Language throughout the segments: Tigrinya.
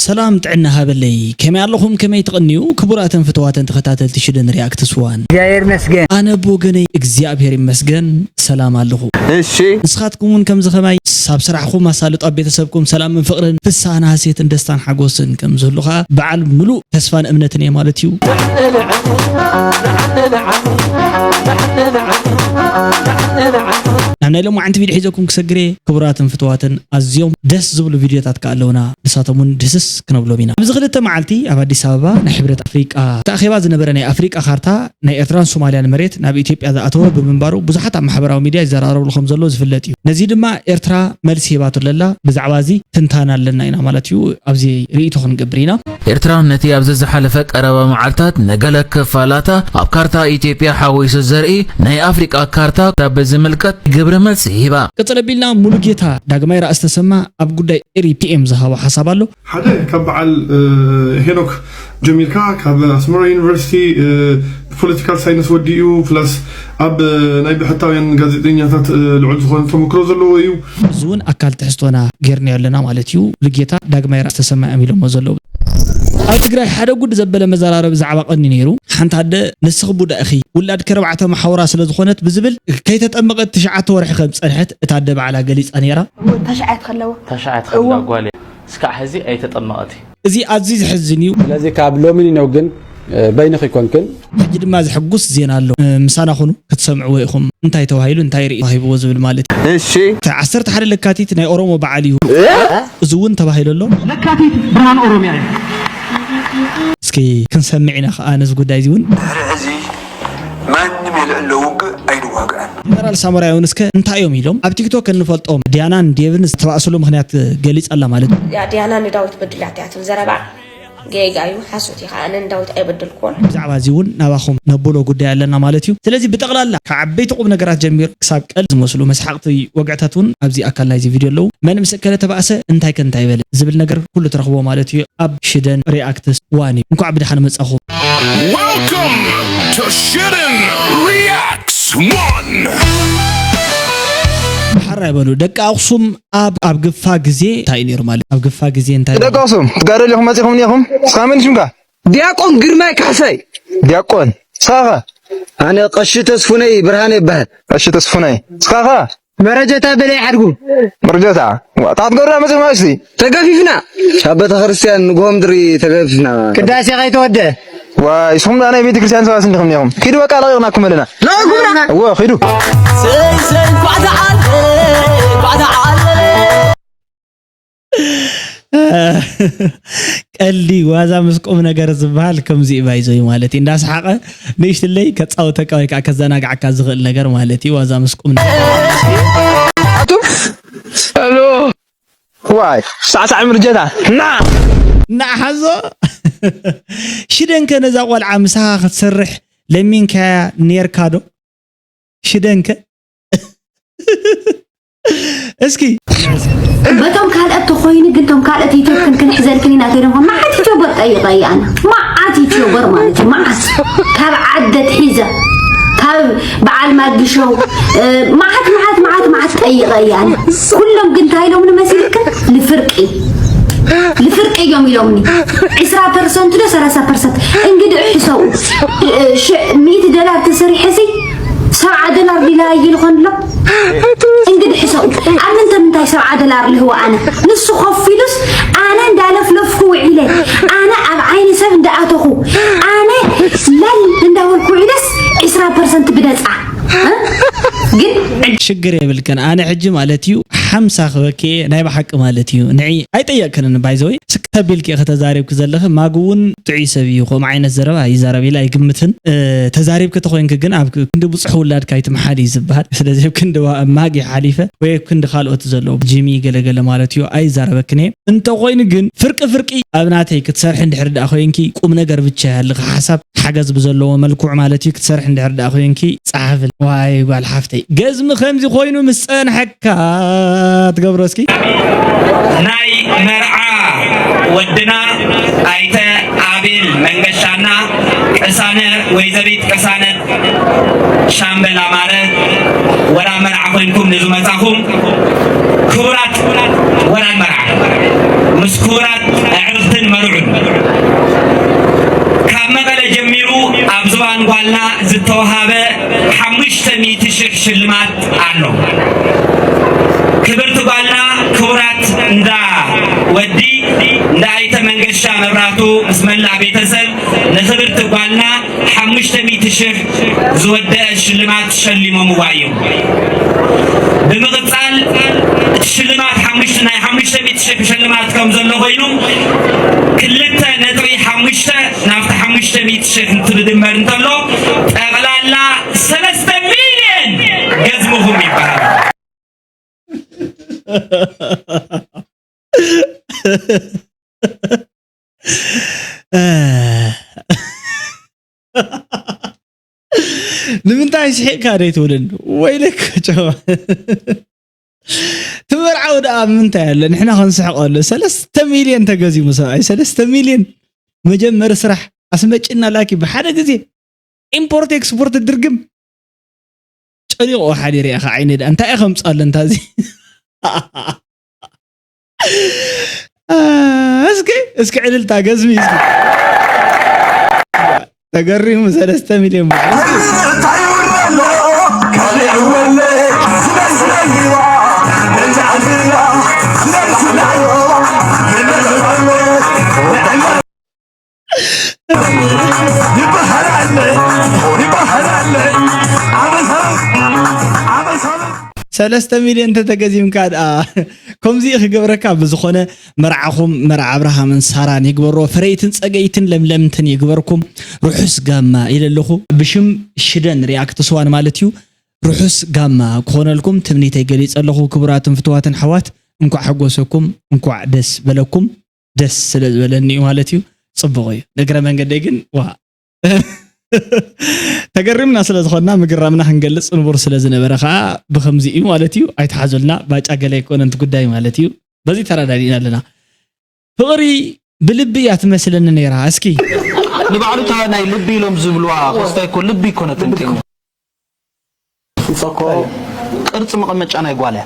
سلام تعنا هابلي كما ياللهم كما يتقنيو كبراتن فتواتن تختاتل تشدن رياكت سوان እግዚአብሔር መስገን أنا بوغني እግዚአብሔር ይመስገን سلام አለሁ እሺ ንስኻትኩምን ከም ዝኸማይ ሳብ ስራሕኩም ማሳልጥ ኣብ ቤተሰብኩም ሰላምን ፍቅርን ፍሳና ሀሴትን ደስታን ሓጎስን ከም ዘሉኻ በዓል ሙሉእ ተስፋን እምነትን እየ ማለት እዩ أنا لما عند فيديو حيزكم كسجري كبرات فتواتن اليوم دس زبل فيديوهات كألونا لساتمون دسس كنبلو بينا بزغلت معلتي أبدي سببا نحبرت أفريقيا تأخيبات زنبرني أفريقيا خارتا نا إيرتران سوماليا المريت نا بإثيوبيا ذا أتوا بمنبارو بزحت عم محبرة وميديا زرارو الخمزلو زفلتيو نزيد ما إيرترا ملسي باتو للا بزعوازي تنتانا لنا إنا مالتيو أبزي ريتو خنقبرينا إيرترا نتي أبزز حلفك أربا معلتات نقلك كفالاتا أبكارتا إثيوبيا حويس الزرقي نا أفريقيا كارتا تابز ملكت قبر ملسي هبا قتل بيلنا ملوكيتا داقماي رأس تسمى أبقوداي إري بي إم زهاوا حسابالو حدا كبعل هينوك جميل كاب اسمرا يونيفرسيتي بوليتيكال ساينس وديو بلس اب نايب حتى ين غازيطنياتات لعل زخون تمكرو زلو يو زون أكال تحستونا غيرنا يلنا مالتيو لقيتا داقماي رأس تسمى أميلو مزلو أو تقرأ حدا قد زبل مزارار بزعبا قني نيرو حانت هذا نسخبو دا أخي ولاد كربعته محاورة سلزخونت بزبل كي تتأمقت تشعات ورح خمس أنحت اتعدب على قليس أنيرا تشعات خلوه قولي سكع هزي أي تتأمقتي زي عزيز حزنيو لذي كابلو مني نوجن بينك يكونكن حجد ما زحقوس زين الله مسانا خنو كتسمعوا ويخم انتي توهايلو انتي رئي هاي بوزبل مالتي እሺ تعسرت حد لكاتيت ناي أورومو بعاليو زون تباهيلو له لكاتيت برهان أوروميا اسكي كنسمعنا خانز قداي زون رعزي ما نميل لوق أي واقع جنرال ساموراي ونسك انتا يوم يلوم اب تيك توك نفلطوم ديانان ديفنس تباسلو مخنيات غليص الله مالت يا ديانا نداوت بدلاتيات زربا جايو حسوتي خان نداوت اي بدل كون زعبا زيون نباخم نبولو قداي لنا مالتيو سلازي بتقلالا كعبيت قوم نغرات جمير كساب قل زمسلو مسحقتي وقعتاتون ابزي اكل لاي زي فيديو لو من مسكله تباسه انتاي كنتاي بل زبل نغر كله ترخبو مالتيو اب شدن رياكتس واني انكو عبد حنا مصخو Welcome to Shidden Reacts 1. حرا يبلو دق اقسم اب غفا غزي تاينير مال اب غفا غزي انتاي ደቅ ኣክሱም ትጋደሉ ኢኹም መፂኹም እኒኹም ስኻመን ሽምካ دياقون ግርማይ ካሕሳይ ዲያቆን ስኻኸ أنا قش تسفوني برهان يبهد ቀሺ ተስፉናይ ስኻኸ مرجتا بلاي عرقو መርጀታ ታትገርና መፂኹም እስቲ تقفيفنا شابة خرسيان نقوم دري تقفيفنا كداسي غاي تودى ዋይ ስኹም ናይ ቤተ ክርስቲያን ሰባት እንዲኹም እኒኹም ኪዱ በቃ ለቂቕናኩም ኣለና لا قونا እዎ ኪዱ سي بعد قلي وازا مسقوم ነገር ዝባል ከምዚ ባይዞይ ማለት እንዳስሓቀ ንሽትለይ ከጻውተካ ወይ ከዘናጋዓካ ዝኽእል ነገር ማለት ዋዛ መስቆም ሄሎ ዋይ ሳዕሳዕ መርጀታ ና ሓዞ ሽደንከ ነዛ ቆልዓ ምሳኻ ክትሰርሕ ለሚንካ ኔርካዶ ሽደንከ እስኪ بتوم كالت تخويني قلتهم كالت يتوكل كن حزل كنينا تيرهم ما عاد يتوبر طيقي انا ما عاد يتوبر مالتي ما عاد كاب عدت حيزه كاب بعد ما قشوا ما عاد طيقي انا كلهم قلت هاي لو من مسيرك لفرقي يوم يلومني 10% ل 30% انقد حسو $100 تسري حسي $7 للا يلغن له انقد حسو انا انت منتاي $7 اللي هو انا نص خفيلس انا اندالف لفكو عيلي انا اب عيني سب انداتخو انا لل انداولكو عيلس 10% بدصع شجر يبلكن انا حجي مالتيو 50 خبكي ناي بحق مالتيو نعي ايطيقكن بايزوي سكتبلكي ከተዛሪብክ ዘለኸ ማጉውን ጥዒሰብ ይኹም ዓይነት ዘረባ ይዛረብ ኢላ ይግምትን ተዛሪብክ ተኾይንክ ግን ኣብ ክንዲ ብፅሕ ውላድካ ይትመሓል ይዝብሃል ስለዚ ክንዲ ማጊ ሓሊፈ ወይ ክንዲ ካልኦት ዘሎ ጂሚ ገለገለ ማለትዩ ኣይ ዛረበክኔ እንተ ኮይን ግን ፍርቂ ኣብናተይ ክትሰርሕ እንድሕር ዳ ኮይንኪ ቁም ነገር ብቻ ያለኸ ሓሳብ ሓገዝ ብዘለዎ መልኩዕ ማለትዩ ክትሰርሕ እንድሕር ዳ ኮይንኪ ጻሕፍል ዋይ ጓል ሓፍተይ ገዝሚ ከምዚ ኮይኑ ምስ ፀንሐካ ትገብሮ እስኪ ናይ መርዓ ወድና አይተ አቤል መንገሻና ቅሳነ ወይዘሪት ቅሳነ ሻምበላ ማረ ወራ መርዓ ኮይንኩም ንዙ መጻኹም ክቡራት ወራ መርዓ ምስኩራት አዕርፍትን ጓልና ዝተወሃበ 500,000 ሽልማት አለው። ክብርት ጓልና ክቡራት እንዳ ወዲ እንዳ አይተ መንገሻ መብራቱ እስመላ ቤተሰብ ለክብርት ጓልና 500,000 ዝወደአ ሽልማት ሸሊሞም ዋየው። ብምቅጻል ሽልማት 500,000 ሽልማት ከም ዘሎ ኮይኑ 2.5 ናብቲ 500,000 እንትድመር እንተሎ ጠቅላላ 3 ሚሊዮን ገዝሙሁም ይባላል። ንምንታይ ስሒቅካ ደይትውልን ወይልክ ጨዋ ትመርዓው ደኣ ምንታይ አለ ንሕና ክንስሕቀሉ 3 ሚሊዮን ተገዚሙ ሰብኣይ 3 ሚሊዮን መጀመር ስራሕ አስመጭና ላኪ በሓደ ግዜ ኢምፖርት ኤክስፖርት ድርግም ጨኒቆ ሓዲር ኢኻ ዓይነ ዳ እንታይ ከምጻለ እንታዚ እስኪ ዕልልታ ገዝሚ እስኪ ተገሪሙ 3 ሚሊዮን ሰለስተ ሚሊዮን ተተገዚም ካዳ ከምዚ ክገብረካ ብዝኾነ መርዓኹም መርዓ አብርሃምን ሳራን ይግበሮ ፍሬይትን ጸገይትን ለምለምትን ይግበርኩም ሩሑስ ጋማ ይለለኹ ብሽም ሽደን ሪአክት ስዋን ማለት እዩ ሩሑስ ጋማ ኮነልኩም ትምኒተይ ገሊጸለኹ ክቡራትን ፍትዋትን ሓዋት እንኳ ሓጎሰኩም እንኳ ደስ በለኩም ደስ ስለዝበለኒ ማለት እዩ ጽቡቕ እዩ ነገረ መንገደይ ግን ዋ ተገርምና ስለዝኾና ምግራምና ክንገልጽ ንቡር ስለዝነበረ ኸዓ ብኸምዚ እዩ ማለት እዩ ኣይተሓዘልና ባጫ ገለ ይኮነ እንት ጉዳይ ማለት እዩ በዚ ተረዳዲና ኣለና ፍቕሪ ብልቢ እያ ትመስለኒ ነይራ እስኪ ንባዕሉ ናይ ልቢ ኢሎም ዝብልዋ ክስታይ ኮ ልቢ ኮነት እንትን ፈኮ ቅርጽ መቀመጫ ናይ ጓልያ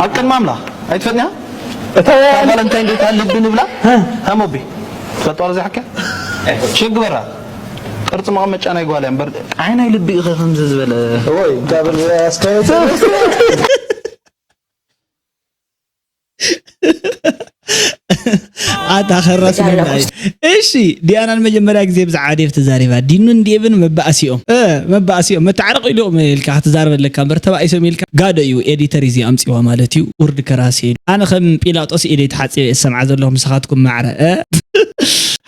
አቀን ማምላ አይትፈጥኛ ታባለ እንታይ እንዴት ልቢ ንብላ ታሞቢ ተጣጣለ ዘሐከ ሽግበራ ቅርጽ መቀመጫ ናይ ጓልያ እምበር ዓይናይ ልቢ ኢኸ ከምዚ ዝበለ ወይ ጋብል ያስከይተ አታ خرس من እሺ ዲያናን መጀመሪያ ጊዜ ብዛዓዴፍ ተዛሪባ ዲኑን ዲብን መባእሲኦም መተዓረቅ ኢሎም ኢልካ ተዛርበለካ እምበር ተባኢሶም ኢልካ ጋደዩ ኤዲተር እዚ ኣምጺዋ ማለት እዩ ኡርድ ከራሲ ኣነ ከም ጲላጦስ ኤዲት ሓጺ ሰምዓ ዘለኹም ስኻትኩም ማዕረ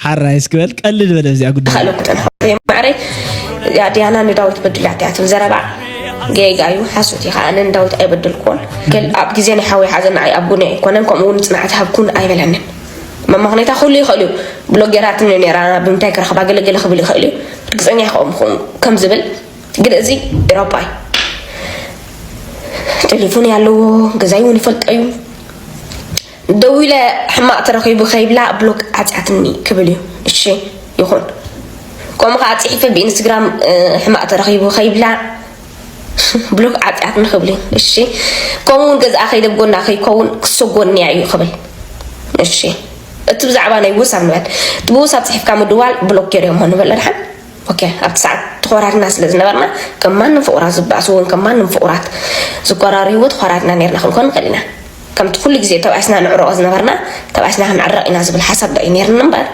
ሓራይስ ክበል ቀልድ በለ እዚኣ ጉዳይ ማዕረ ያ ዲያና ንዳዊት በድላትያት ዘረባ ገይጋዩ ሓሱት ይኻ ኣነ እንዳውት ኣይበድልኩን ገል ኣብ ግዜ ናይ ሓዊ ሓዘን ኣይ ኣቡነ ይኮነን ከምኡውን ጽናዕት ሃብኩን ኣይበለንን መምኽኔታ ኩሉ ይኽእሉ ብሎጌራት ነራና ብምንታይ ክረኽባ ገለገለ ክብል ይኽእሉ ርግፀኛ ይኸምኹም ከም ዝብል ግን እዚ ኢሮፓይ ቴሌፎን ያለው ገዛይ እውን ይፈልጠዩ ደው ኢለ ሕማቅ ተረኺቡ ኸይብላ ብሎክ ዓጽያትኒ ክብል እዩ እሺ ይኹን ከምኡ ከዓ ጽሒፈ ብኢንስታግራም ሕማቅ ተረኺቡ ኸይብላ ብሎክ ዓጽያትኒ ክብል እሺ ከምኡውን ገዛ ኸይደብጎና ኸይከውን ክሰጎኒ እዩ ክብል እሺ እቲ ብዛዕባ ናይ ውሳብ ንበል ትብውሳብ ጽሒፍካ ምድዋል ብሎክ ገይሮም ሆነ በለድሓን ኦኬ ኣብቲ ሰዓት ተኾራትና ስለዝነበርና ከም ማንም ፍቑራት ዝበኣሱ እውን ከም ማንም ፍቑራት ዝቆራር ህይወት ኾራትና ነርና ክንኮን ንኽእል ኢና ከምቲ ኩሉ ግዜ ተባእስና ንዕረቆ ዝነበርና ተባእስና ክንዕረቕ ኢና ዝብል ሓሳብ ዶ እዩ ነርና እምበር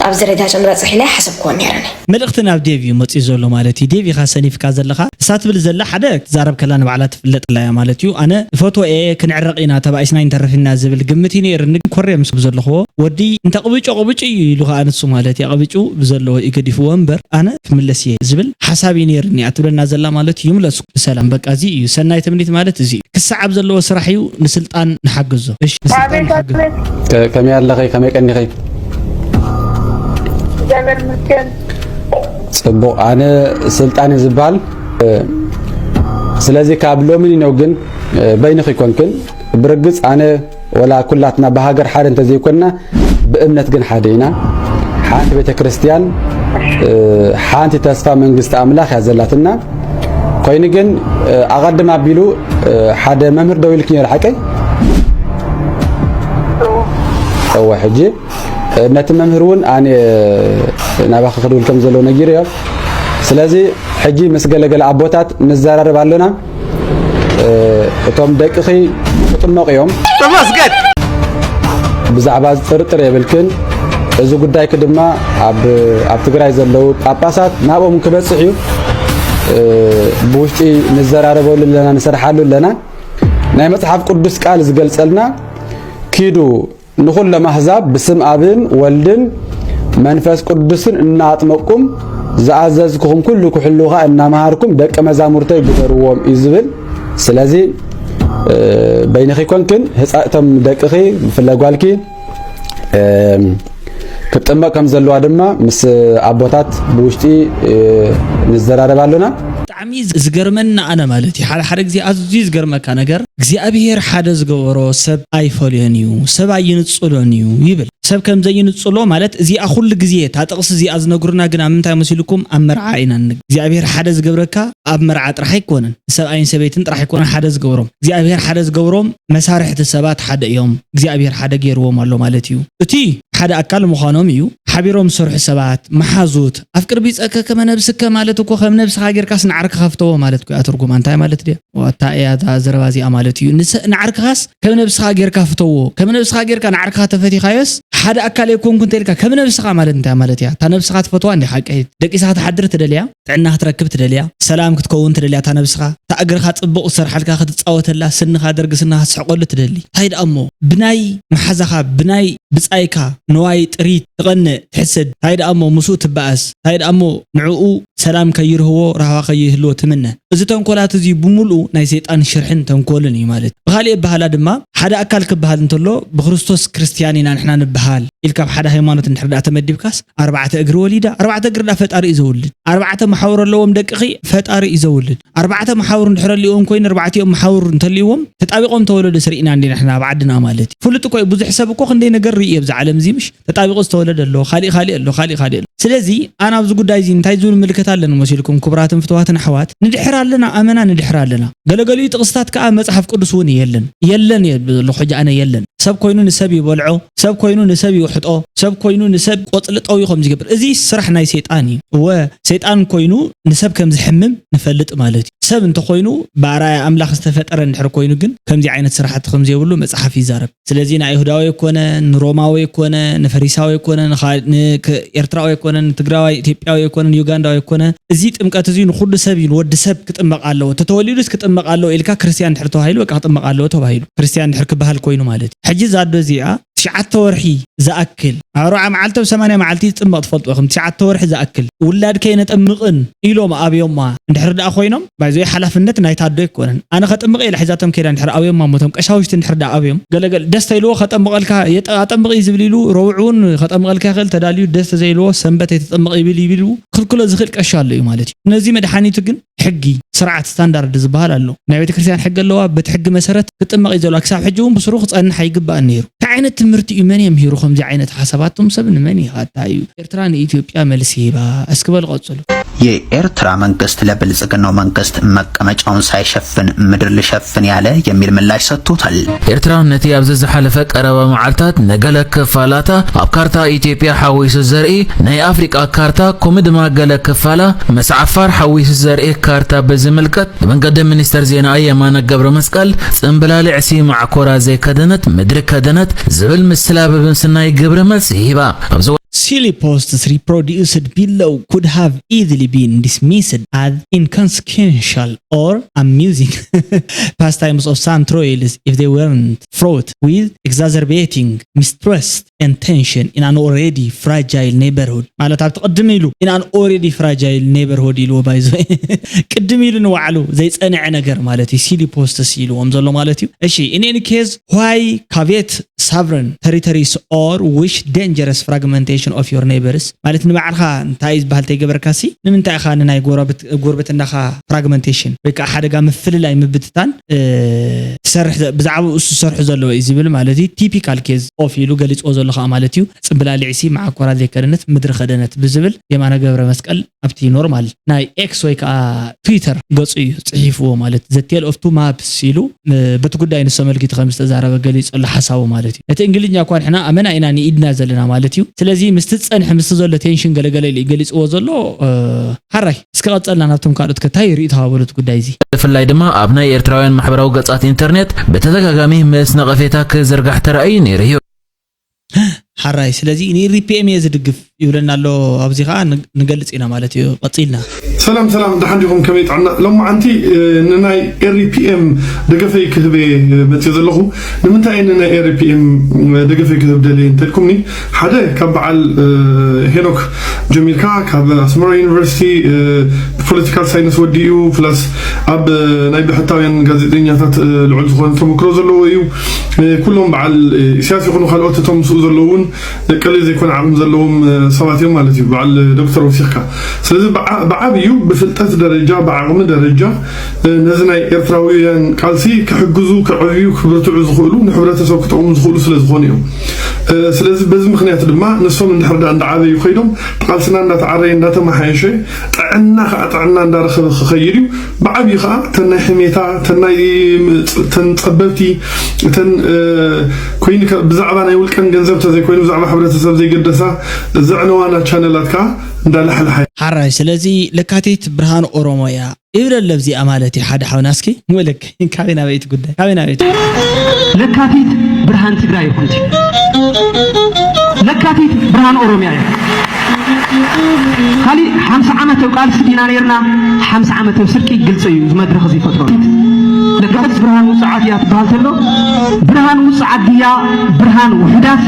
ኣብ ዝረዳ ጨንበጽሕ ኢለ ሓሰብኩን ነርኒ መልእኽቲ ናብ ዴቭ እዩ መጽኢ ዘሎ ማለት እዩ ዴቭ ኢኻ ሰኒፍካ ዘለኻ እሳትብል ዘላ ሓደ ዛረብ ከላ ንባዕላ ትፍለጥላያ ማለት እዩ ኣነ ፎቶ ክንዕረቕ ኢና ተባእስና ኢንተረፊና ዝብል ግምት ነይርኒ ኮርየ ምስ ብዘለኽዎ ወዲ እንተ ቅብጮ ቅብጭ እዩ ኢሉ ከዓ ንሱ ማለት እዩ ቅብጩ ብዘለዎ ይገዲፍዎ እምበር ኣነ ክምለስ እየ ዝብል ሓሳብ ነይርኒ ኣትብለና ዘላ ማለት እዩ ይምለሱ ብሰላም በቃ እዚ እዩ ሰናይ ትምኒት ማለት እዚ ክሳዓብ ዘለዎ ስራሕ እዩ ንስልጣን ንሓግዞ እሺ ንስልጣን ንሓግዞ ከመይ ኣለኸይ ከመይ ቀኒኸይ زمن ممكن صبو انا سلطاني زبال ስለዚህ ካብሎምን ነው ግን በይነኽ ይኮንክን ብርግጽ አነ ወላ ኩላትና በሀገር ሓደ እንተዘይኮና በእምነት ግን ሓደ ኢና ሓንቲ ቤተክርስቲያን ሓንቲ ተስፋ መንግስት አምላኽ ያዘላትና ኮይኑ ግን አቀድም አቢሉ ሓደ መምህር ደው ይልክኝ ረሐቀይ او حجي ነቲ መምህሩን ኣነ ናባኸ ክድውልከም ዘሎ ነጊር እዮ ስለዚ ሕጂ ምስ ገለገለ ኣቦታት ንዘራረብ ኣለና እቶም ደቅኺ ክጥመቕ እዮም ተመስገን ብዛዕባ ጥርጥር የብልክን እዚ ጉዳይ ድማ ኣብ ትግራይ ዘለው ጳጳሳት ናቦም ክበጽሕ እዩ ብውሽጢ ንዘራረበሉ ለና ንሰርሓሉ ለና ናይ መጽሓፍ ቅዱስ ቃል ዝገልጸልና ኪዱ ንኹሎም ኣሕዛብ ብስም ኣብን ወልድን መንፈስ ቅዱስን እናጥመቁም ዝኣዘዝኩኹም ኩሉ ክሕልውኻ እናመሃርኩም ደቀ መዛሙርተይ ግበርዎም እዩ ዝብል ስለዚ በይንኺ ኮንክን ህፃእቶም ደቅኺ ብፍለጓልኪ ክጥመቕ ከም ዘለዋ ድማ ምስ ኣቦታት ብውሽጢ ንዘራረብ ኣለና ብጣዕሚ ዝገርመና ኣነ ማለት እዩ ሓደ ግዜ ኣዝዩ ዝገርመካ ነገር እግዚኣብሔር ሓደ ዝገበሮ ሰብ ኣይፈልዮን እዩ ሰብ ኣይንጽሎን እዩ ይብል ሰብ ከም ዘይንጽሎ ማለት እዚኣ ኩሉ ግዜ ታጥቕስ እዚኣ ዝነግሩና ግን ኣብ ምንታይ መሲልኩም ኣብ መርዓ ኢና እግዚኣብሔር ሓደ ዝገብረካ ኣብ መርዓ ጥራሕ ኣይኮነን ሰብኣይን ሰበይትን ጥራሕ ኣይኮነን ሓደ ዝገብሮም እግዚኣብሔር ሓደ ዝገብሮም መሳርሕቲ ሰባት ሓደ እዮም እግዚኣብሔር ሓደ ገይርዎም ኣሎ ማለት እዩ እቲ ሓደ ኣካል ምዃኖም እዩ ሓቢሮም ሰርሑ ሰባት መሓዙት ኣብ ቅርቢ ጸከ ከመ ነብስከ ማለት እኮ ከም ነብስኻ ጌርካስ ንዓርክ ከፍተዎ ማለት እኮ ኣትርጉም እንታይ ማለት ድያ ወታ እያ ዘረባ እዚኣ ማለት እዩ ንዓርክኻስ ከም ነብስኻ ጌርካ ፍተዎ ከም ነብስኻ ጌርካ ንዓርክኻ ተፈቲኻዮስ ሓደ ኣካል ይኮንኩን ተልካ ከም ነብስኻ ማለት እንታይ ማለት እያ ታ ነብስኻ ትፈትዋ እንዴ ሓቀይት ደቂስኻ ትሓድር ትደልያ ጥዕና ክትረክብ ትደልያ ሰላም ክትከውን ትደልያ ታ ነብስኻ ታ እግርኻ ጽቡቕ ሰርሓልካ ክትጻወተላ ስንኻ ደርግስና ትስሕቆሉ ትደሊ እንታይ ደሞ ብናይ መሓዛኻ ብናይ ብጻይካ ንዋይ ጥሪት ትቐንዕ ትሕስድ እንታይ ደሞ ምስኡ ትበኣስ እንታይ ደሞ ንዕኡ ሰላም ከይርህዎ ረሃዋ ከይህልዎ ትምነ እዚ ተንኮላት እዚ ብሙሉእ ናይ ሰይጣን ሽርሕን ተንኮልን እዩ ማለት ብኻልእ ባህላ ድማ ሓደ ኣካል ክበሃል እንተሎ ብክርስቶስ ክርስቲያን ኢና ንሕና ንበሃል ኢልካ ሓደ ሃይማኖት እንድሕር ተመዲብካስ ኣርባዕተ እግሪ ወሊዳ ኣርባዕተ እግሪ ፈጣሪ እዩ ዘውልድ ኣርባዕተ መሓውር ኣለዎም ደቅኺ ፈጣሪ እዩ ዘውልድ ኣርባዕተ መሓውር እንድሕር ሊኦም ኮይን ኣርባዕቲኦም መሓውር እንተልይዎም ተጣቢቆም ተወለደ ስርኢና እንዴ ንሕና ባዕድና ማለት ፍሉጥ ኮይ ብዙሕ ሰብ እኮ ክንደይ ነገር ርኢ ኣብ ዓለም እዚ ምሽ ተጣቢቆ ዝተወለደ ኣሎ खाली ኣሎ ስለዚ ኣና ኣብዚ ጉዳይ እዚ እንታይ ዝብል ምልክት ኣለና መሲልኩም ክብራትን ፍትዋትን ኣሕዋት ንድሕር ኣለና ኣመና ንድሕር ኣለና ገለገሊኡ ጥቕስታት ከዓ መጽሓፍ ቅዱስ እውን የለን የብሎ ሕጂ ኣነ የለን ሰብ ኮይኑ ንሰብ ይበልዖ ሰብ ኮይኑ ንሰብ ይውሕጦ ሰብ ኮይኑ ንሰብ ቆጽሊ ጠውይኹም ዝገብር እዚ ስራሕ ናይ ሰይጣን እዩ ሰይጣን ኮይኑ ንሰብ ከም ዝሕምም ንፈልጥ ማለት እዩ ሰብ እንተ ኮይኑ ባራያ ኣምላኽ ዝተፈጠረ እንድሕር ኮይኑ ግን ከምዚ ዓይነት ስራሕቲ ከም ዘይብሉ መጽሓፍ ይዛረብ ስለዚ ናይ ይሁዳዊ ኮነ ንሮማዊ ኮነ ንፈሪሳዊ ኮነ ንኤርትራዊ ኮነ ንትግራዋይ ኢትዮጵያዊ ኮነ ዩጋንዳዊ ኮነ እዚ ጥምቀት እዚ ንኹሉ ሰብ ወዲ ሰብ ክጥመቕ ኣለዎ ተተወሊዱስ ክጥመቕ ኣለዎ ኢልካ ክርስቲያን እንድሕር ተባሂሉ በቃ ክጥመቕ ኣለዎ ተባሂሉ ክርስቲያን እንድሕር ክበሃል ኮይኑ ማለት ሕጂ ዛዶ እዚኣ 9 ወርሒ ዝኣክል 40 መዓልቲ 80 መዓልቲ ጥምቕ ትፈልጡ ኢኹም 9 ወርሒ ዝኣክል ውላድ ከይነጠምቕን ኢሎም ኣብዮማ እንድሕር ደኣ ኮይኖም ባይዘይ ሓላፍነት ናይ ታዶ ይኮነን ኣነ ከጥምቕ ኢለ ሒዛቶም ከይዳ እንድሕር ኣብዮም ማሞቶም ቀሻውሽቲ እንድሕር ደኣ ኣብዮም ገለገል ደስታ ኢልዎ ከጠምቐልካ ኣጠምቕ ዝብል ኢሉ ረውዑን ከጠምቐልካ ይኽእል ተዳልዩ ደስታ ዘይልዎ ሰንበት የተጠምቕ ይብል ክልክሎ ዝኽእል ቀሻ ኣሎ እዩ ማለት እዩ ነዚ መድሓኒቱ ግን ሕጊ ስርዓት ስታንዳርድ ዝበሃል ኣሎ ናይ ቤተ ክርስቲያን ሕጊ ኣለዋ በቲ ሕጊ መሰረት ክጥምቕ ይዘሎ ክሳብ ሕጂ እውን ብስሩ ክጸንሕ ይግባእ ነይሩ ዓይነት ትምህርቲ እዩ መን የምሂሩ ከምዚ ዓይነት ሓሳባቶም ሰብ ንመን ይኻታዩ ኤርትራ ንኢትዮጵያ መልስ ይባ እስክበል ቀጽሉ የኤርትራ መንግስት ለብልጽግናው መንግስት መቀመጫውን ሳይሸፍን ምድር ልሸፍን ያለ የሚል ምላሽ ሰጥቶታል። ኤርትራ ነቲ ኣብ ዝሓለፈ ቀረባ መዓልታት ነገለ ክፋላታ ኣብ ካርታ ኢትዮጵያ ሓዊሱ ዘርኢ ናይ አፍሪካ ካርታ ከምኡ ድማ ገለ ክፋላ መስዓፋር ሓዊሱ ዘርኢ ካርታ በዝምልከት የመንገድ ሚኒስተር ዜና የማነ ገብረ መስቀል ጽምብላልዕ ማዕኮራ ዘይከደነት ምድር ከደነት ዝብል ምስላበብን ስናይ ግብረ መልስ ይባ Silly posts reproduced below could have easily been dismissed as inconsequential or amusing pastimes of some trolls if they weren't fraught with exacerbating mistrust and tension in an already fragile neighborhood. ማለት ተቀድም ኢሉ in an already fragile neighborhood ኢሉ ባይዞ ቅድም ኢሉ ንዋዕሉ ዘይጸንዐ ነገር ማለት እዩ silly posts ኢሉዎም ዘሎ ማለት እዩ እሺ in any case why caveat sovereign territories or wish dangerous fragmentation of your neighbors ማለት ንባዕልኻ እንታይ ዝባህል ተይገበርካሲ ንምንታይ ኻ ንናይ ጎረቤትናኻ fragmentation ወይ ከዓ ሓደጋ ምፍልላይ ምብትታን ሰርሕ ብዛዕባ እሱ ሰርሕ ዘለዎ እዩ ዝብል ማለት እዩ ቲፒካል ኬዝ ኦፍ ኢሉ ገሊጽዎ ዘሎ ኸ ማለት እዩ ጽምብላልዕሲ ማዕኮራ ዘይከደነት ምድሪ ከደነት ብዝብል የማነ ገብረ መስቀል ኣብቲ ኖርማል ናይ ኤክስ ወይ ከዓ ትዊተር ገጹ እዩ ጽሒፍዎ ማለት the tale of two maps ኢሉ በቲ ጉዳይ ንሰመልኪት ከም ዝተዛረበ ገሊጽ ዘሎ ሓሳቡ ማለት ማለት እዩ እቲ እንግሊዝኛ እኳ ንሕና ኣመና ኢና ንኢድና ዘለና ማለት እዩ ስለዚ ምስ ትጸንሕ ምስ ዘሎ ቴንሽን ገለገለ ይገልጽዎ ዘሎ ሓራይ እስከ ቀጸልና ናብቶም ካልኦት ከታይ ርእይቶ ሃበሉት ጉዳይ እዚ ብፍላይ ድማ ኣብ ናይ ኤርትራውያን ማሕበራዊ ገጻት ኢንተርኔት በተደጋጋሚ ምስ ነቐፌታ ክዝርጋሕ ተራእዩ ነይሩ እዩ ሓራይ ስለዚ ንሪፒኤም ዝድግፍ ይብለና ኣሎ ኣብዚ ኸዓ ንገልጽ ኢና ማለት እዩ ቀጺልና ሰላም ደሓንዲኹም ከመይ ጣዕና ሎማዓንቲ ንናይ ኤሪፒኤም ደገፈይ ክህበ መጽእ ዘለኹ ንምንታይ ንናይ ኤሪፒኤም ደገፈይ ክህብ ደልየ እንተልኩምኒ ሓደ ካብ በዓል ሄኖክ ጀሚልካ ካብ ኣስመራ ዩኒቨርሲቲ ፖለቲካል ሳይንስ ወዲኡ ፕላስ ኣብ ናይ ብሕታውያን ጋዜጠኛታት ልዑል ዝኾነ ተመክሮ ዘለዎ እዩ ኩሎም በዓል ኢሳያስ ይኹኑ ካልኦት እቶም ምስኡ ዘለውን ቀሊል ዘይኮነ ዓቕሚ ዘለዎም ሰባት እዮም ማለት እዩ በዓል ዶክተር ወሲኽካ ስለዚ ብዓብዩ بفلتات درجة بعقم درجة نزنا إرتراويان قالسي كحجزو كعبيو كبرتو زخولو نحبرت سوق تعوم زخولو سلزخونيو سلز بزم خنيات دما نصهم من حرد عند عابي يخيدهم قالسنا عند تعرين داتا ما حيشي تعنا عند رخب خيريو بعبي خا تنا حميتا تنا تنصببتي تن كوين بزعبنا يقول كان جنزب تزي كوين بزعب حبرت سب زي قدسة زعنوانا channelات كا ندال حل حراي سلازي لكاتيت برهان أوروميا إبرة اللفظي أمالتي حد حوناسكي مولك كابينا بيت قدام كابينا بيت لكاتيت برهان تجراي كنتي لكاتيت برهان أوروميا خالي 5 عامة وقال سدينا نيرنا 5 عامة وسركي قلت يوز ما أدري خزي فترة لكاتيت برهان وسعاديات بهالتلو برهان وسعادية برهان وحدات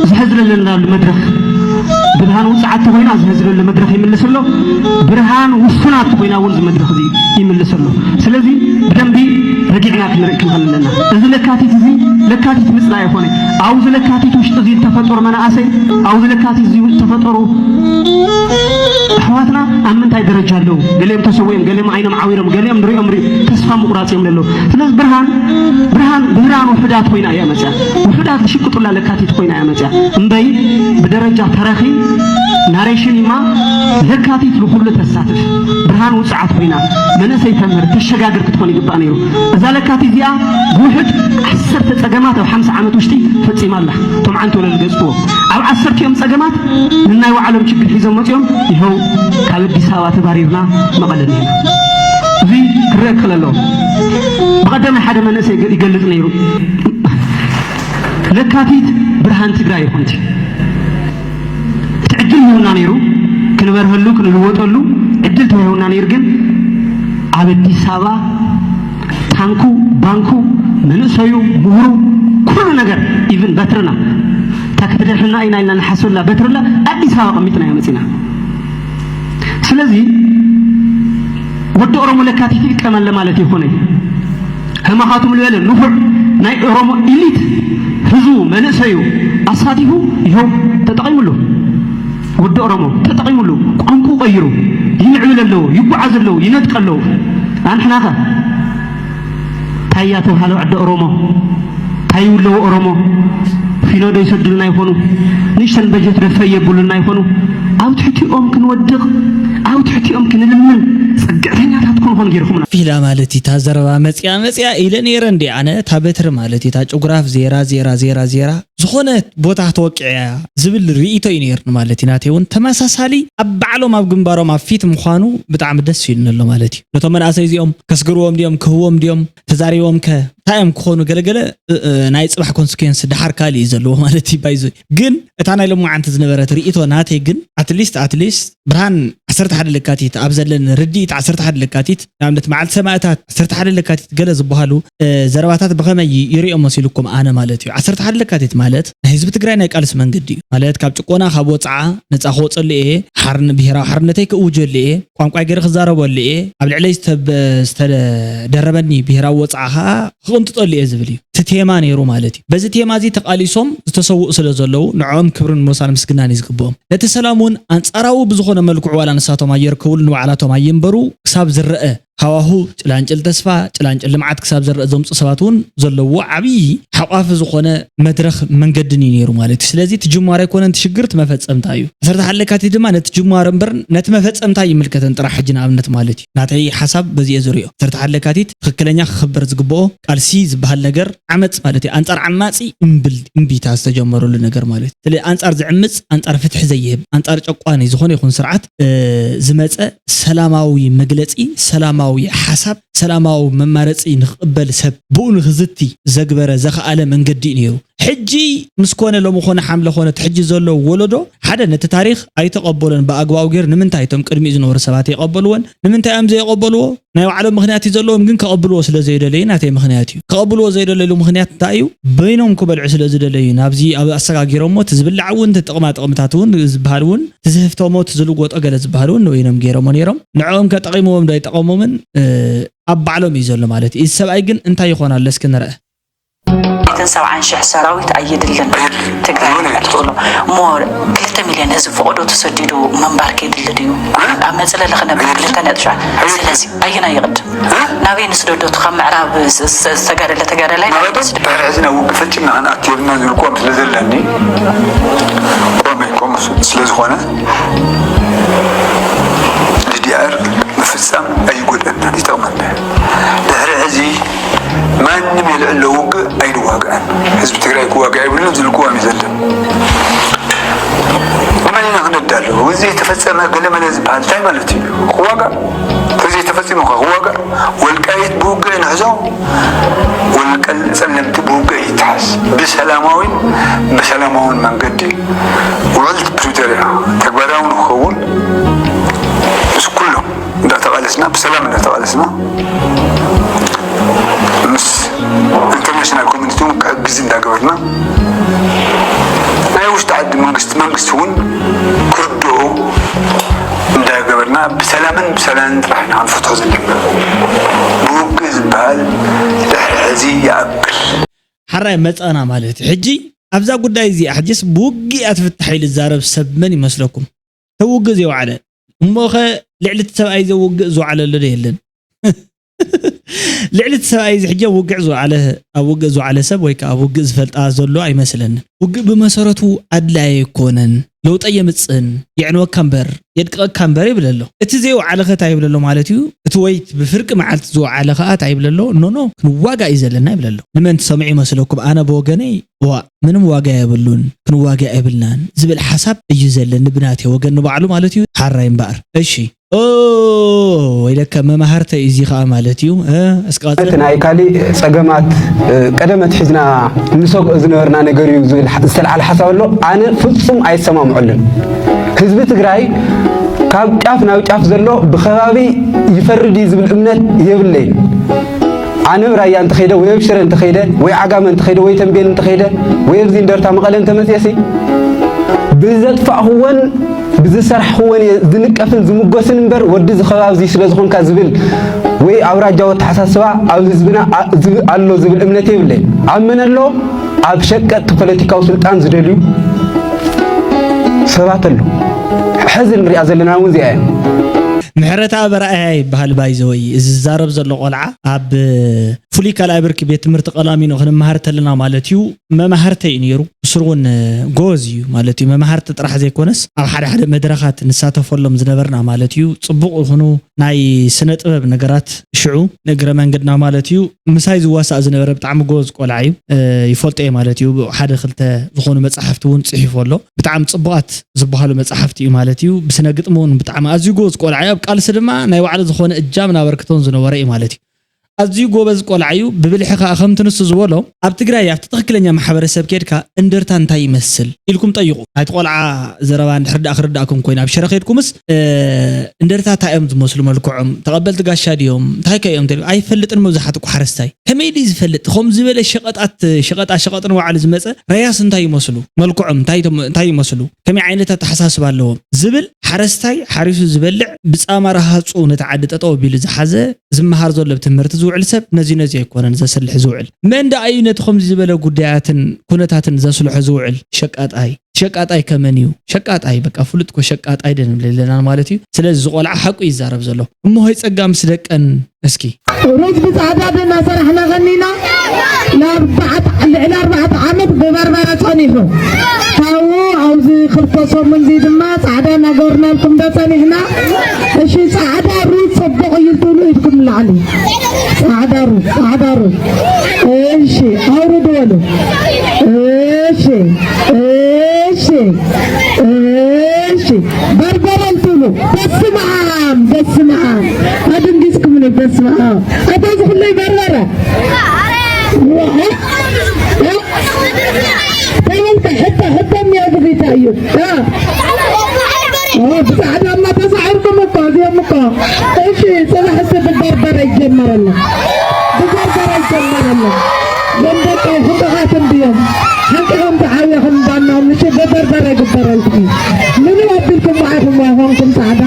زهزل لنا المدرخ برهان وسعات وينا زهزل المدرخ يملس له برهان وسنات وينا ونز مدرخ زي يملس له سلازي جنبي رجعنا كنركب لنا إذا لكاتيت زي لكاتيت مثل لا يفوني عاوز لكاتيت وش تزي تفطر من أسي عاوز لكاتيت زي تفطروا حواتنا أمن تاي درجة له قليم تسويهم قليم عينهم عويرهم قليم أمري تصفى مقراتهم له سلاز برهان وحدات وينا يا مساء وحدات شو كتلا لكاتيت وينا يا مساء مبي بدرجة تراخي ناريشني ما لكاتيت لكل تساتف برهان وسعات وينا من سيتمر تشجاجر كتكون يقبانيو إذا لكاتيت يا واحد 10 تجمعات أو 5 عامات وشتي فتسيم الله طبعا تقول الجسوا أو 10 يوم تجمعات من نايو عالم شكل حزام متيوم يهو كابد بيساوات باريرنا مقلنا هنا في كرك لله بقدم حدا من الناس يقلد نيرو لكاتيت برهان تجراي كنت تعدل هنا نيرو كنبرهلو كنلوطلو عدل هنا نيرجن عبد بيساوا تانكو بانكو من سيو مهرو كل نجار even بترنا تكترحنا إن إلنا نحصل لا بترلا أدي سوا قمتنا يا مسينا سلزي ودو أرمو لكاتي كمان لما التي هوني هم خاتم الوالد نفر ناي أرمو إليت هزو من سيو أصحابه يوم تتقيم له ودو أرمو تتقيم له قنكو غيره ينعل له يبعز له ينتقل له عن حناخه تاياتو هالو عد أرمو تايو له أرمو فينا ده يسدلنا يفونو نيشان بجت رفاية يبولنا يفونو أو تحتي أمكن ودق أو تحتي أمكن لمن صدقتني تكون هون غيركم في لا مالتي تازروا مسيا إلى نيران دي أنا تابتر مالتي تا جغراف زيرا زخونة بوتا توقع زبل رئيتو ينير مالتي ناتيون تماساسالي أبعلو ما بجنبارو ما فيت مخانو بتعمد دسين الله مالتي نتمنى أسيزيهم كسجروهم ديهم كهوهم ديهم تزاريهم ك تايم كونو جل نايت صباح كونسكنس دحر كالي زلوا مالتي بايزو جن اتانا لما عن تزنبرت رئيتو ناتي جن اتليست برهان 10 حد لكاتيت ابزلن رديت 10 حد لكاتيت نعمت مع السماعات 10 حد لكاتيت جلز بحالو زرباتات بخمه يريو مسيلكم انا مالتي 10 حد لكاتيت مالت حزب تግራይ ናይ ቃልስ መንገዲ ማለት ካብ ጭቆና ካብ ወጻዓ ነፃ ኾጽልኤ ሓርን ብሄራዊ ሓርነተይ ክውጀልኤ ቋንቋይ ገይረ ክዛረበልኤ ኣብ ልዕለይ ዝተደረበኒ ብሄራዊ ወጻዓ ክቕንጥጠልኤ ዝብል እዩ ተቴማ ነይሩ ማለት እዩ በዚ ቴማ እዚ ተቃሊሶም ዝተሰውኡ ስለ ዘለው ንዖም ክብርን ሞሳን ምስግናን ይዝግቦም ነቲ ሰላሙን አንጻራዊ ብዝኾነ መልክዑ ዋላ ንሳቶም ኣየርከቡሉ ንባዕላቶም ኣይንበሩ ክሳብ ዝረአ ሃዋሁ ጭላንጭል ተስፋ ጭላንጭል ልምዓት ክሳብ ዘርእ ዘምጽ ሰባት እውን ዘለዎ ዓብይ ሓቋፍ ዝኾነ መድረኽ መንገድን ነይሩ ማለት እዩ ስለዚ ትጅማር ኣይኮነን ትሽግርት መፈጸምታ እዩ ፈርታ ሓለካቲ ድማ ነቲ ጅማር እምበር ነቲ መፈጸምታ ይምልከተን ጥራሕ ሕጂ ንኣብነት ማለት እዩ ናተይ ሓሳብ በዚየ ዝርዮ ፈርታ ሓለካቲት ትክክለኛ ክኽበር ዝግብኦ ቃልሲ ዝበሃል ነገር ዓመፅ ማለት እዩ አንጻር ዓማጺ እምቢታ ዝተጀመረሉ ነገር ማለት እዩ ስለዚ አንጻር ዝዕምፅ አንጻር ፍትሕ ዘይህብ አንጻር ጨቋኒ ዝኾነ ይኹን ስርዓት ዝመፀ ሰላማዊ መግለጺ ሰላማዊ ሓሳብ ሰላማዊ መማረጺ ንኽቅበል ሰብ ብኡ ንኽዝቲ ዘግበረ ዘኸኣለ መንገዲ ነይሩ ሕጂ ምስኮነ ለምኾነ ሓምለ ኾነ ሕጂ ዘሎ ወለዶ ሓደ ነቲ ታሪኽ ኣይተቐበሎን ብኣግባቡ ገይር ንምንታይ እቶም ቅድሚኡ ዝነበሩ ሰባት ይቐበልዎን ንምንታይ እዮም ዘይቐበልዎ ናይ ባዕሎም ምኽንያት እዩ ዘለዎም ግን ከቐብልዎ ስለ ዘይደለዩ ናተይ ምኽንያት እዩ ከቐብልዎ ዘይደለሉ ምኽንያት እንታይ እዩ በይኖም ክበልዑ ስለ ዝደለዩ ናብዚ ኣብ ኣሰጋጊሮሞ እቲ ዝብላዕ እውን እቲ ጥቕማጥቕምታት እውን ዝበሃል እውን እቲ ዝህፍቶሞ እቲ ዝልወጦ ገለ ዝበሃል እውን ንበይኖም ገይሮሞ ነይሮም ንዕኦም ከጠቒሞም ዶ ኣይጠቐሞምን ኣብ ባዕሎም እዩ ዘሎ ማለት እዩ እዚ ሰብኣይ ግን እንታይ ይኾን ኣሎ እስኪ ንርአ ሰብዓን ሽሕ ሰራዊት ኣየድልን ትግራይ ንዕልትሎ ሞ 2 ሚልዮን ህዝቢ ፈቅዶ ተሰዲዱ መንባር ከይድል ድዩ ኣብ መፅለሊ ክነብር 2 ነጥሻ ስለዚ ኣየና ይቕድም ናበይ ንስደዶት ካብ ምዕራብ ዝተጋደለ ተጋደላይ ብሕዝና ውግፈትና ኣትየብና ዝልቆም ስለ ዘለኒ ቆመይኮም ስለ ዝኾነ ዲዲኣር ምፍፃም ኣይጎደናን ይጠቕመና ድሕሪ ሕዚ ማንም የልዕለ ውግእ ኣይንዋግአን ህዝቢ ትግራይ ክዋግዕ ይብልን ዝልቅዋም እዩ ዘለን መኒና ክነዳለሁ እዚ ተፈፀመ ገለመለ ዝበሃል እንታይ ማለት እዩ ክዋጋእ እዚ ተፈፂሙ ክዋጋእ ወልቃይት ብውግእ ንሕዞ ወልቀል ፀለምቲ ብውግእ ይትሓዝ ብሰላማውን መንገዲ ውዕልቲ ፕሪቶሪያ ተግባራዊ ንክኸውን ምስ ኩሎም እንዳተቃለስና ብሰላም እንዳተቃለስና ምስ ኢንተርናሽናል ኮሚኒቲ ክሕግዝ እንዳገበርና ናይ ውሽጢ ዓዲ መንግስቲ እውን ክርድኦ እንዳገበርና ብሰላምን ጥራሕ ኢና ክንፈትሖ ዘለና ብውግእ ዝበሃል ድሕሪ ሕዚ ይኣክል ሓራይ መፃና ማለት እዩ ሕጂ ኣብዛ ጉዳይ እዚ ኣሕጅስ ብውግእ ኣትፍታሕ ኢሉ ዝዛረብ ሰብ መን ይመስለኩም ተውግእ ዘይወዓለ እሞኸ ልዕሊ እቲ ሰብኣይ ዘውግእ ዝወዓለሉ ዶ የለን ልዕሊ እቲ ሰብኣይ ሕጂ ውግእ ዝወዓለ ሰብ ወይ ከዓ ውግእ ዝፈልጣ ዘሎ ኣይመስለንን ውግእ ብመሰረቱ ኣድላይ ኣይኮነን ለውጠ የምፅን የዕንወካ እምበር የድቅቐካ እምበር ይብል ኣሎ እቲ ዘይወዓለ ኸ እንታይ ይብል ኣሎ ማለት እዩ እቲ ወይ ብፍርቂ መዓልቲ ዝወዓለ ኸ እንታይ ይብል ኣሎ ኖ ክንዋጋእ እዩ ዘለና ይብል ኣሎ ንመን ሰምዒ ይመስለኩም ኣነ ብወገነይ ምንም ዋጋ የብሉን ክንዋጋእ የብልናን ዝብል ሓሳብ እዩ ዘለኒ ብናቴ ወገን ንባዕሉ ማለት እዩ ሓራይ እምበር እሺ ወይለካ መማሃርተ እዚ ኸ ማለት እዩ እስቃጽ ናይ ካሊእ ፀገማት ቀደመት ሒዝና ንሰግኦ ዝነበርና ነገር እዩ ዝብል ዝተልዓለ ሓሳብ ኣሎ ኣነ ፍጹም ኣይሰማምዐሉን ህዝቢ ትግራይ ካብ ጫፍ ናብ ጫፍ ዘሎ ብኸባቢ ይፈርድ ዝብል እምነት የብለይን ኣነ ራያ እንተኸይደ ወይ ሽረ እንተኸይደ ወይ ዓጋመ እንተኸይደ ወይ ተንቤን እንተኸይደ ወይ ኣብዚ እንደርታ መቐለ እንተመፅሲ ብዘጥፋእኽወን ብዝሰርሕኽወን ዝንቀፍን ዝምጎስን እምበር ወዲ ዝኸባብ እዚ ስለ ዝኾንካ ዝብል ወይ ኣውራጃዊ ተሓሳስባ ኣብ ህዝብና ኣሎ ዝብል እምነት የብለይ ኣመነ ኣሎ ኣብ ሸቀጥ ፖለቲካዊ ስልጣን ዝደልዩ ሰባት ኣሎ ሕዚ ንሪኣ ዘለና እውን እዚኣ እያ ምሕረታ በረኣያ ይበሃል ባይዘወይ እዚ ዝዛረብ ዘሎ ቆልዓ ኣብ ፍሉይ ካልኣይ ብርኪ ቤት ትምህርቲ ቀላሚኖ ክንመሃር ተለና ማለት እዩ መማሃርተ እዩ ነይሩ እስሩ እውን ጎበዝ እዩ ማለት እዩ መማሃርተ ጥራሕ ዘይኮነስ ኣብ ሓደ መድረኻት ንሳተፈሎም ዝነበርና ማለት እዩ ፅቡቕ ይኹኑ ናይ ስነ ጥበብ ነገራት ሽዑ ነገረ መንገድና ማለት እዩ ምሳይ ዝዋሳእ ዝነበረ ብጣዕሚ ጎበዝ ቆልዓ እዩ ይፈልጦ እየ ማለት እዩ ሓደ ክልተ ዝኾኑ መፅሓፍቲ እውን ፅሒፉ ኣሎ ብጣዕሚ ፅቡቓት ዝበሃሉ መፅሓፍቲ እዩ ማለት እዩ ብስነ ግጥሚ እውን ብጣዕሚ ኣዝዩ ጎበዝ ቆልዓ እዩ ቃልሲ ድማ ናይ ባዕሉ ዝኾነ እጃም ናበርክቶን ዝነበረ እዩ ማለት እዩ ኣዝዩ ጎበዝ ቆልዓ እዩ ብብልሒ ከዓ ከምቲ ንሱ ዝበሎ ኣብ ትግራይ ኣብቲ ትክክለኛ ማሕበረሰብ ከድካ እንደርታ እንታይ ይመስል ኢልኩም ጠይቁ ናይቲ ቆልዓ ዘረባ ንድሕር ክርዳእኩም ኮይኑ ኣብ ሽረ ከድኩምስ እንደርታ እንታይ እዮም ዝመስሉ መልክዖም ተቐበልቲ ጋሻ ድዮም እንታይ ከ እዮም ኣይፈልጥን መብዛሕትኡ ሓረስታይ ከመይ ድዩ ዝፈልጥ ከምዚ ዝበለ ሸቐጣ ንባዕሉ ዝመፀ ራያስ እንታይ ይመስሉ መልክዖም እንታይ ይመስሉ ከመይ ዓይነታት ተሓሳስባ ኣለዎም ዝብል ሓረስታይ ሓሪሱ ዝበልዕ ብፃማ ረሃፁ ነቲ ዓዲ ጠጠው ኣቢሉ ዝሓዘ ዝመሃር ዘሎ ብትምህርቲ ዝውዕል ሰብ ነዚ ኣይኮነን ዘስልሕ ዝውዕል መንዳ እዩ ነቲ ከምዚ ዝበለ ጉዳያትን ኩነታትን ዘስልሖ ዝውዕል ሸቃጣይ ሸቃጣይ ከመንዩ ሸቃጣይ በቃ ፍሉጥ ኮ ሸቃጣይ ደን ለለና ማለት እዩ ስለዚ ዝቆልዓ ሓቁ ይዛረብ ዘሎ እሞ ሆይ ጸጋ ምስ ደቀን እስኪ ሩዝ ብጻዕዳ ደና ሰራሕና ገኒና ለአርባዓት ልዕሊ 4 ዓመት በበርበረ ጸኒሑ ታው አውዚ ክልተሶም እንዚ ድማ ጻዕዳ ነገርና ልኩም ደጸኒሕና እሺ ጻዕዳ ሩዝ ጽቡቕ ይልትሉ ኢድኩም ላዕሊ ጻዕዳ ሩዝ እሺ አውርዱ ወሉ እሺ በርበረ ልትሉ በስመ አብ አድንጊስኩም ነው በስመ አብ አታዝ ሁላይ በርበረ حتى ميادو تايو بساعد الله تسعركم الطاقية مقا ايش صلاح السيد البربرة يجمر الله ببربرة يجمر الله لندك خطغاتم بيهم حقهم تعاويهم بانهم نشي ببربرة يجبر لكم من يوبيلكم معاكم وهونكم سعادة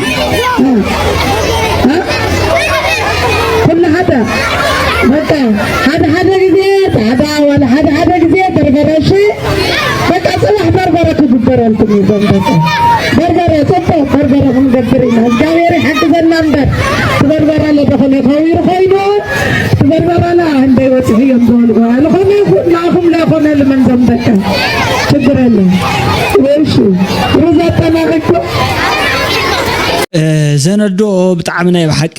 كل هذا هذا جزيت هذا ولا هذا جزيت بربرة شيء بقى صلاح بربرة كبرة لكم يزنبك بربرة صبح بربرة هم قدرين الجاوير حق النمبر بربرة لا دخل خوير خينو بربرة لا عندي وسهيم دول لهم لا خنا لمن زنبك شكرا لله ويشو رزقنا لكم ዘነዶ ብጣዕሚ ናይ በሓቂ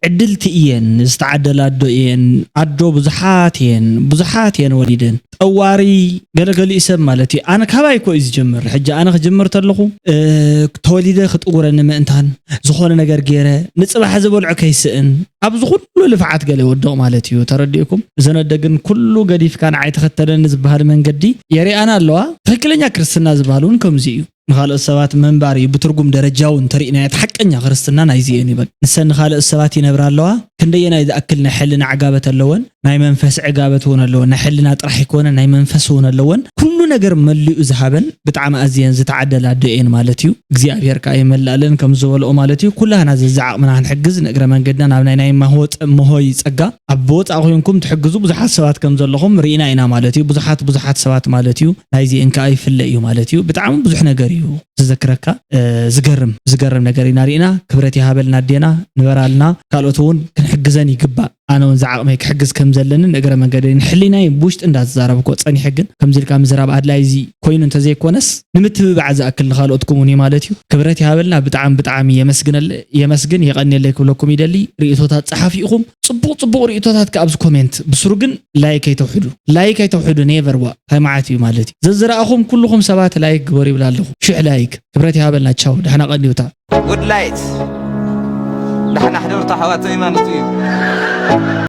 ዕድልቲ እየን ዝተዓደላ ኣዶ እየን ኣዶ ብዙሓት እየን ወሊደን ጠዋሪ ገለገሊ ሰብ ማለት እዩ ኣነ ካባይ ኮ ዝጀምር ሕጂ ኣነ ክጅምር ተለኹ ተወሊደ ክጥጉረኒ ምእንታን ዝኾነ ነገር ገይረ ንጽባሕ ዝበልዑ ከይስእን ኣብዚ ኩሉ ልፍዓት ገለ ይወድቕ ማለት እዩ ተረዲእኩም ዘነዶ ግን ኩሉ ገዲፍካ ንዓይ ተኸተለኒ ዝበሃል መንገዲ የሪኣና ኣለዋ ትክክለኛ ክርስትና ዝበሃሉን ከምዚ እዩ نخالق السبات منباري بترجم درجاون ترينا يتحقن يا خرستنا نايزيني بق نسن خالق السبات ينبر الله كندينا إذا أكلنا حلنا عقابة اللون ناي منفس عقابة هون اللون نحلنا طرح يكون ناي منفس هون اللون كل نجر ملي أذهبا بتعم أزين زتعدل عدين مالتيو جزيء بيرك أي ملالن كم زول مالتيو كلها نازل زعق من هنحجز نقرأ من جدنا نبنا ناي ما هو يتسجى عبوت أخوينكم تحجزوا بزحات سبات كم زلهم رينا إنا مالتيو بزحات سبات مالتيو نايزين كأي في الليو مالتيو بتعم بزحنا جريو تذكرك زجرم نجاري نارينا كبرتي هابل نادينا نبرالنا قالوتون كنحجزني قبا أنا ونزعق ميك حجز كم زلنا نقرأ من جدين حلينا يبوشت إن دات زارب كوت صني حجن كم زل كم زراب عدلايزي كوين أنت زي كونس نمتبع بعز أكل خالوتكم وني مالتيو كبرتي هابلنا بتعم يمسجن يغني لك ولكم يدلي رئيسوتات صحفيكم صبو رئيسوتات كأبز كومنت بسرقن لايك يتوحدو نيفر وا هاي معاتي مالتي زرقهم كلهم سبات لايك قوري بلا لهم شو لايك كبرتي هابلنا تشاو دحنا قديوتا good light دحنا حضرت حوات إيمان طيب